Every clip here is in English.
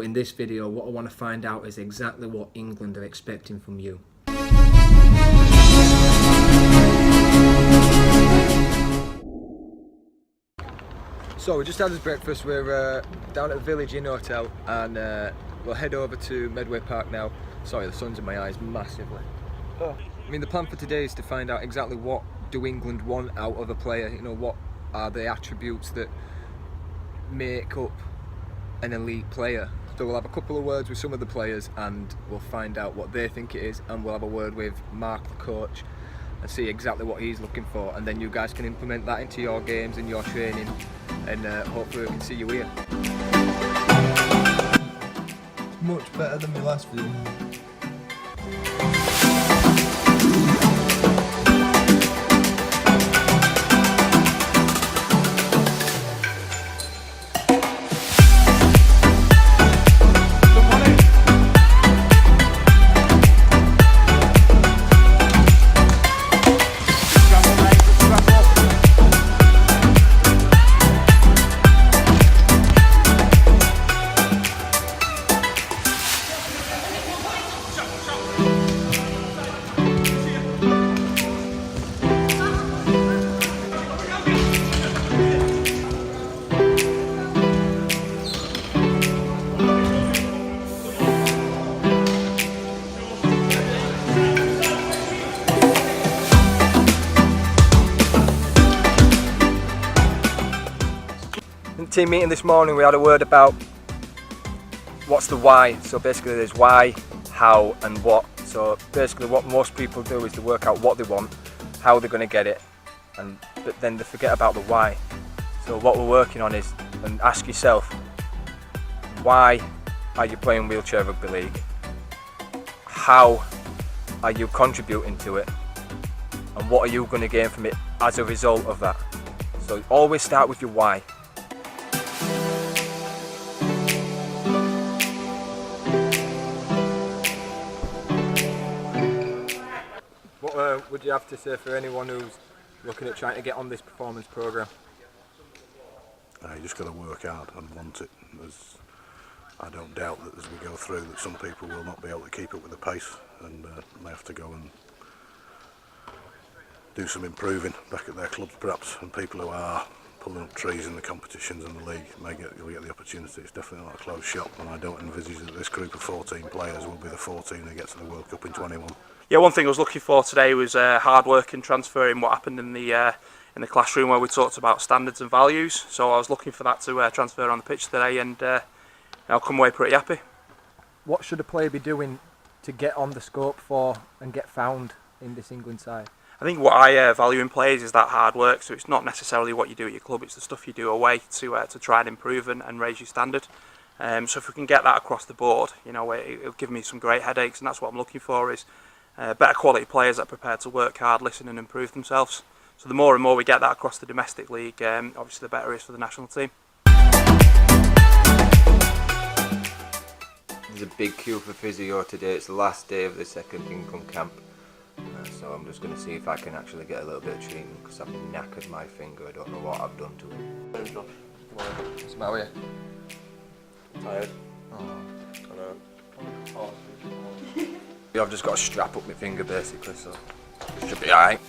But in this video, what I want to find out is exactly what England are expecting from you. So we just had this breakfast. We're down at the Village Inn Hotel, and we'll head over to Medway Park now. Sorry, the sun's in my eyes massively. I mean, the plan for today is to find out exactly what do England want out of a player. You know, what are the attributes that make up an elite player. So we'll have a couple of words with some of the players and we'll find out what they think it is, and we'll have a word with Mark, the coach, and see exactly what he's looking for, and then you guys can implement that into your games and your training, and hopefully we can see you here. Much better than my last video. In the team meeting this morning, we had a word about what's the why. So basically there's why, how and what. So basically what most people do is to work out what they want, how they're going to get it, but then they forget about the why. So what we're working on is, and ask yourself, why are you playing wheelchair rugby league? How are you contributing to it? And what are you going to gain from it as a result of that? So always start with your why. What would you have to say for anyone who's looking at trying to get on this performance programme? You just got to work hard and want it. I don't doubt that as we go through that some people will not be able to keep up with the pace, and may have to go and do some improving back at their clubs perhaps, and people who are pulling up trees in the competitions and the league will get the opportunity. It's definitely not a closed shop, and I don't envisage that this group of 14 players will be the 14 who get to the World Cup in 21. Yeah, one thing I was looking for today was hard work and transferring what happened in the classroom where we talked about standards and values. So I was looking for that to transfer on the pitch today, and I'll come away pretty happy. What should a player be doing to get on the scope for and get found in this England side? I think what I value in players is that hard work. So it's not necessarily what you do at your club; it's the stuff you do away to try and improve and raise your standard. So if we can get that across the board, you know, it'll give me some great headaches, and that's what I'm looking for, is better quality players that are prepared to work hard, listen and improve themselves. So the more and more we get that across the domestic league, obviously the better it is for the national team. There's a big queue for physio today. It's the last day of the second England camp, so I'm just going to see if I can actually get a little bit of treatment, because I've knackered my finger. I don't know what I've done to it. What's the matter with you? Tired. Oh. I know. Oh. I've just got to strap up my finger basically, so it should be alright.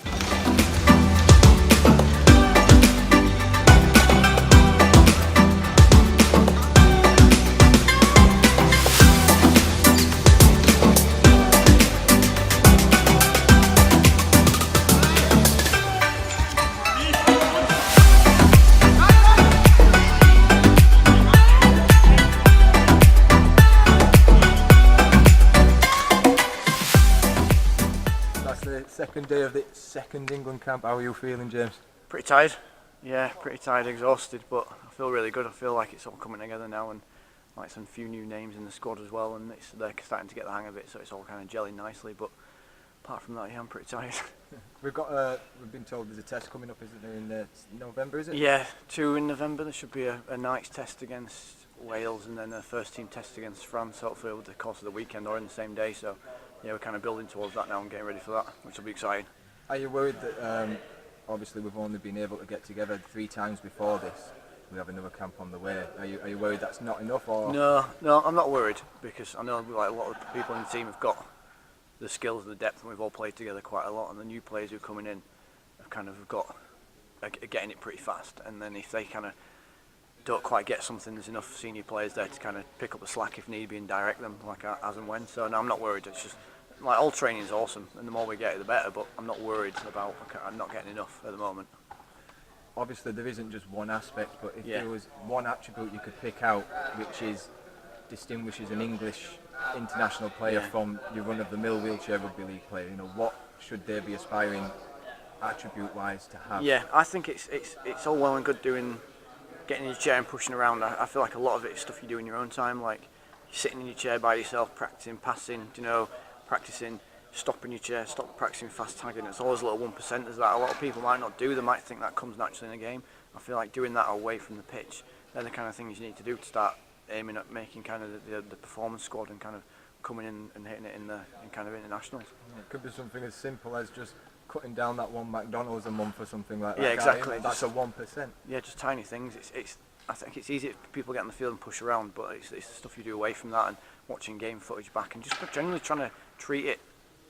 Second day of the second England camp. How are you feeling, James? Pretty tired. Yeah, pretty tired, exhausted, but I feel really good. I feel like it's all coming together now, and like some few new names in the squad as well, and they're starting to get the hang of it, so it's all kind of gelling nicely. But apart from that, yeah, I'm pretty tired. We've been told there's a test coming up, isn't there, in November, is it? Yeah, 2 in November. There should be a night's test against Wales, and then a first team test against France, hopefully over the course of the weekend or in the same day. So yeah, we're kind of building towards that now and getting ready for that, which will be exciting. Are you worried that obviously we've only been able to get together 3 times before this? possibly have another camp on the way. Are you worried that's not enough, or? No, I'm not worried, because I know like a lot of the people in the team have got the skills and the depth, and we've all played together quite a lot, and the new players who are coming in have kind of got are getting it pretty fast, and then if they kind of don't quite get something, there's enough senior players there to kind of pick up the slack if need be and direct them like as and when. So no, I'm not worried. It's just like all training is awesome, and the more we get it, the better. But I'm not worried about I'm not getting enough at the moment. Obviously, there isn't just one aspect, but if there was one attribute you could pick out, which distinguishes an English international player from your run-of-the-mill wheelchair rugby league player, what should they be aspiring attribute-wise to have? Yeah, I think it's all well and good getting in your chair and pushing around. I feel like a lot of it is stuff you do in your own time, like you're sitting in your chair by yourself, practicing passing, practicing stopping your chair, practicing fast tagging. It's always little 1%ers that a lot of people might not do. They might think that comes naturally in a game. I feel like doing that away from the pitch, they're the kind of things you need to do to start aiming at making kind of the performance squad and kind of coming in and hitting it in kind of internationals. It could be something as simple as just cutting down that one McDonald's a month or something like that. Yeah, exactly. That's a 1%. Yeah, just tiny things. I think it's easy if people get on the field and push around, but it's the stuff you do away from that and watching game footage back and just generally trying to treat it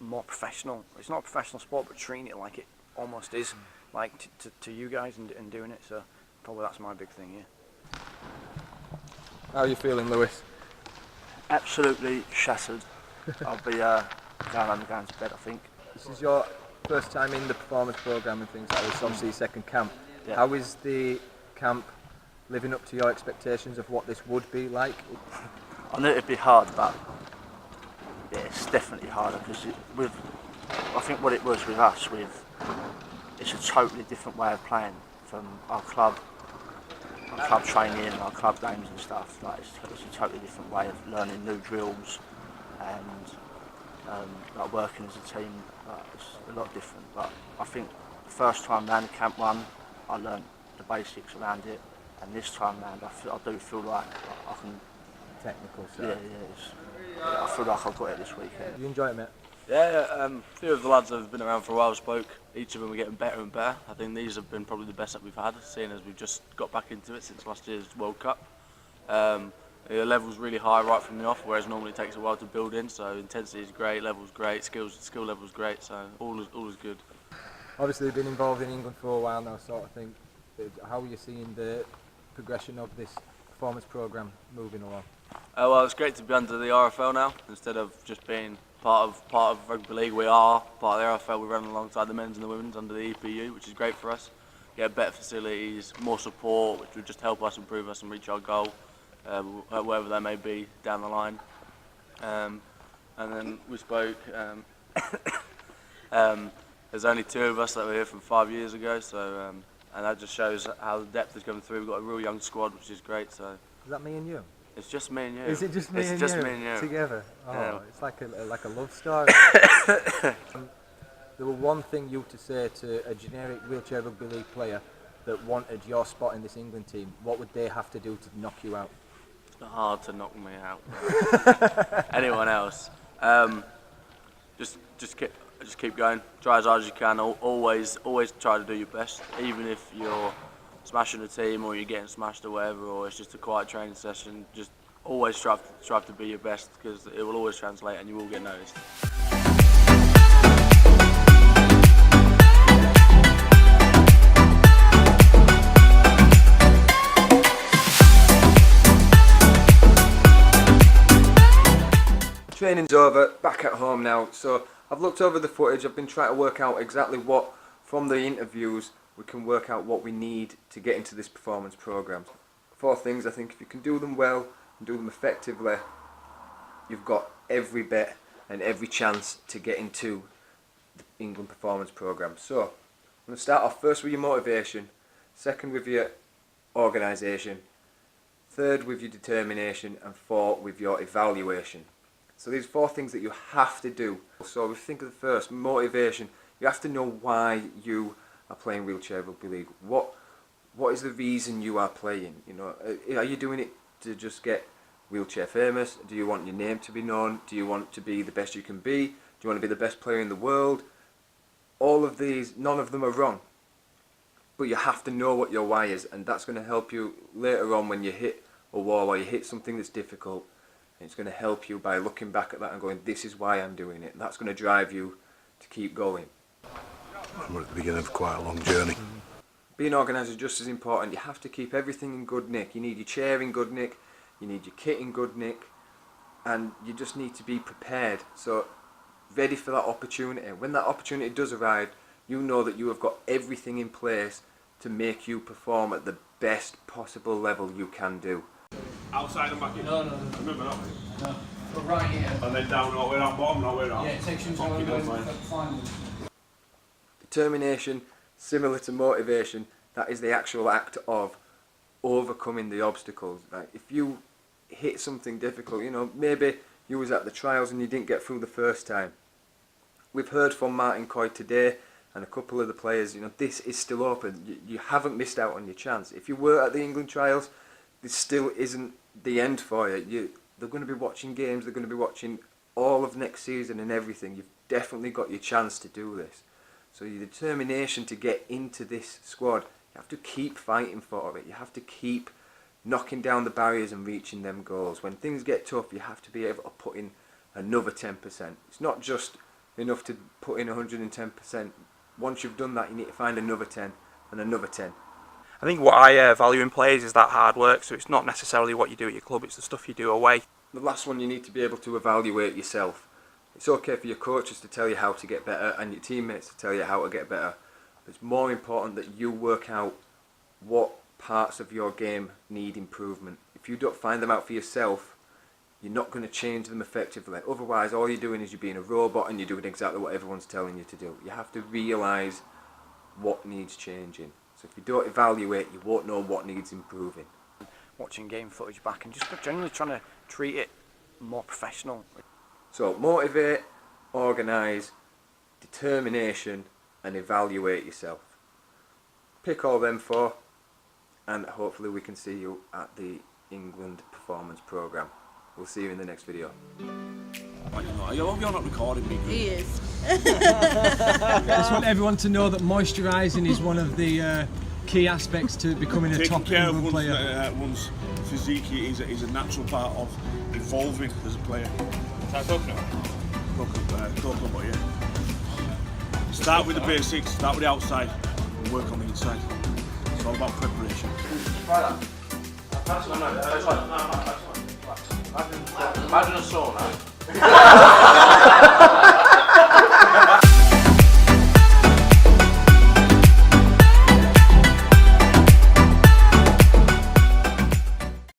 more professional. It's not a professional sport, but treating it like it almost is, like to you guys and doing it. So probably that's my big thing here. How are you feeling, Lewis? Absolutely shattered. I'll be going to bed, I think. This is your first time in the performance programme and things like this, obviously your second camp. Yeah. How is the camp living up to your expectations of what this would be like? I knew it'd be hard, but yeah, it's definitely harder because I think what it was with us, it's a totally different way of playing from our club training, our club games and stuff. Like it's a totally different way of learning new drills and like working as a team. Like it's a lot different. But I think the first time round Camp 1, I learned the basics around it, and this time round I do feel like I can. Technical side. I feel like I've got it this weekend. You enjoy it, mate? Yeah, a few of the lads that have been around for a while spoke. Each of them are getting better and better. I think these have been probably the best that we've had, seeing as we've just got back into it since last year's World Cup. The level's really high right from the off, whereas normally it takes a while to build in. So intensity is great, level's great, skill level's great. So all is good. Obviously, you've been involved in England for a while now, sort of thing. How are you seeing the progression of this performance programme moving along? Well, it's great to be under the RFL now instead of just being part of Rugby League. We are part of the RFL. We run alongside the men's and the women's under the EPU, which is great for us. Get better facilities, more support, which would just help us improve us and reach our goal, wherever that may be down the line. And then we spoke. There's only 2 of us that were here from 5 years ago, so and that just shows how the depth is coming through. We've got a real young squad, which is great. So is that me and you? It's just me and you. Is it just me and you? It's just me and you. Together? Oh, Yeah. It's like a love story. There were one thing you to say to a generic wheelchair rugby league player that wanted your spot in this England team, what would they have to do to knock you out? It's not hard to knock me out. Anyone else? Just keep going. Try as hard as you can. Always try to do your best, even if you're smashing a team or you're getting smashed or whatever, or it's just a quiet training session. Just always strive to be your best, because it will always translate and you will get noticed. Training's over, back at home now, so I've looked over the footage. I've been trying to work out exactly what, from the interviews, we can work out what we need to get into this performance programme. 4 things. I think if you can do them well and do them effectively, you've got every bet and every chance to get into the England performance programme. So I'm going to start off first with your motivation, second with your organisation, third with your determination, and 4 with your evaluation. So these 4 things that you have to do. So if you think of the first, motivation, you have to know why you are playing wheelchair rugby league. What is the reason you are playing? Are you doing it to just get wheelchair famous? Do you want your name to be known? Do you want to be the best you can be? Do you want to be the best player in the world? All of these, none of them are wrong. but you have to know what your why is, and that's going to help you later on when you hit a wall or you hit something that's difficult. It's going to help you by looking back at that and going, this is why I'm doing it. And that's going to drive you to keep going. We're at the beginning of quite a long journey. Being organised is just as important. You have to keep everything in good nick. You need your chair in good nick, you need your kit in good nick, and you just need to be prepared. So ready for that opportunity. When that opportunity does arrive, you know that you have got everything in place to make you perform at the best possible level you can do. Outside and back in? No. Remember that? No. But right here. And then down all the way down bottom, all the way down? Yeah, it takes you all the way to the final. Determination, similar to motivation, that is the actual act of overcoming the obstacles. Like if you hit something difficult, you know, maybe you was at the trials and you didn't get through the first time. We've heard from Martin Coyd today and a couple of the players, you know, this is still open. You haven't missed out on your chance. If you were at the England trials, this still isn't the end for you. They're going to be watching games, they're going to be watching all of next season and everything. You've definitely got your chance to do this. So your determination to get into this squad, you have to keep fighting for it. You have to keep knocking down the barriers and reaching them goals. When things get tough, you have to be able to put in another 10%. It's not just enough to put in 110%. Once you've done that, you need to find another 10 and another 10. I think what I value in players is that hard work, so it's not necessarily what you do at your club, it's the stuff you do away. The last one, you need to be able to evaluate yourself. It's okay for your coaches to tell you how to get better and your teammates to tell you how to get better. It's more important that you work out what parts of your game need improvement. If you don't find them out for yourself, you're not going to change them effectively. Otherwise, all you're doing is you're being a robot and you're doing exactly what everyone's telling you to do. You have to realise what needs changing. So if you don't evaluate, you won't know what needs improving. Watching game footage back and just generally trying to treat it more professional. So motivate, organise, determination and evaluate yourself. Pick all them four and hopefully we can see you at the England Performance Programme. We'll see you in the next video. You're not recording me. He is. I just want everyone to know that moisturising is one of the key aspects to becoming a top England player. One's physique is a natural part of evolving as a player. Coconut, but yeah. Start with the basics, start with the outside, and work on the inside. It's all about preparation. Imagine a sauna.